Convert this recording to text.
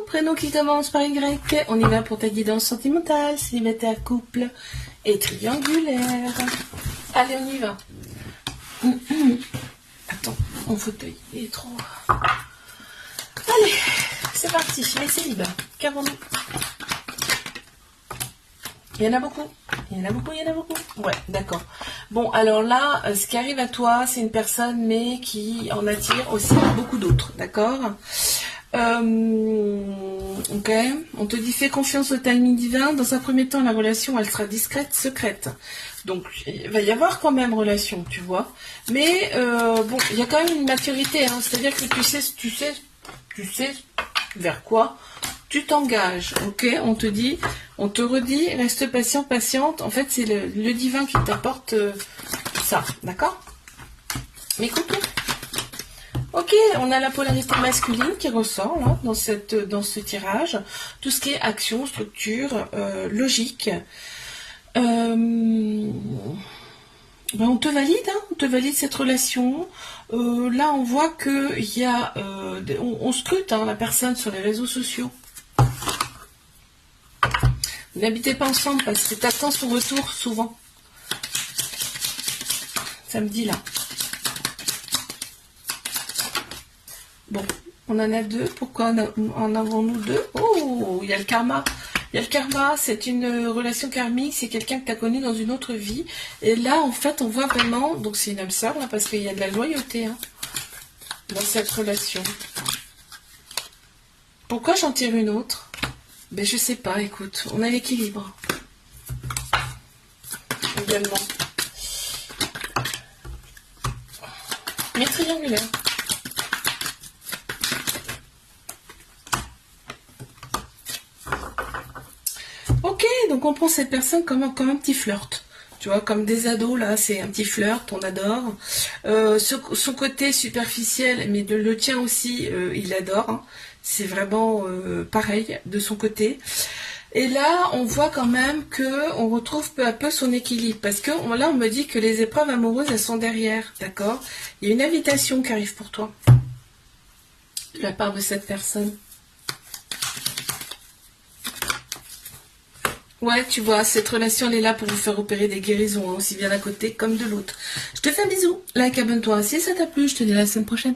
prénom qui commence par Y. On y va pour ta guidance sentimentale, célibataire, couple et triangulaire. Allez, on y va. Attends, mon fauteuil, il est trop... Allez, c'est parti, les célibats. Qu'avons-nous? Il y en a beaucoup. Il y en a beaucoup, il y en a beaucoup. Ouais, d'accord. Bon, alors là, ce qui arrive à toi, c'est une personne, mais qui en attire aussi beaucoup d'autres, d'accord? Ok. On te dit, fais confiance au timing divin. Dans un premier temps, la relation, elle sera discrète, secrète. Donc, il va y avoir quand même relation, tu vois. Mais, bon, il y a quand même une maturité, hein. C'est-à-dire que tu sais vers quoi tu t'engages, ok? On te dit, on te redit, reste patient, patiente. En fait, c'est le divin qui t'apporte ça, d'accord? Mais écoute, ok, on a la polarité masculine qui ressort là, dans ce tirage. Tout ce qui est action, structure, logique. Ben, on te valide, hein, on te valide cette relation. Là, on voit que il y a, on scrute hein, la personne sur les réseaux sociaux. Vous n'habitez pas ensemble parce que tu attends son retour souvent. Samedi là. Bon, on en a deux. Pourquoi en avons-nous deux? Oh, il y a le karma. Il y a le karma, c'est une relation karmique, c'est quelqu'un que tu as connu dans une autre vie. Et là, en fait, on voit vraiment, donc c'est une âme sœur, là, parce qu'il y a de la loyauté hein, dans cette relation. Pourquoi j'en tire une autre? Ben, je sais pas, écoute, on a l'équilibre. Également. Mais triangulaire. Ok, donc on prend cette personne comme un petit flirt. Tu vois, comme des ados, là, c'est un petit flirt, on adore. Son côté superficiel, mais le tien aussi, il adore. Hein. C'est vraiment pareil de son côté. Et là, on voit quand même qu'on retrouve peu à peu son équilibre. Parce que là, on me dit que les épreuves amoureuses, elles sont derrière. D'accord? Il y a une invitation qui arrive pour toi. De la part de cette personne. Ouais, tu vois, cette relation, elle est là pour vous faire opérer des guérisons, hein, aussi bien d'un côté comme de l'autre. Je te fais un bisou, like, abonne-toi. Si ça t'a plu, je te dis à la semaine prochaine.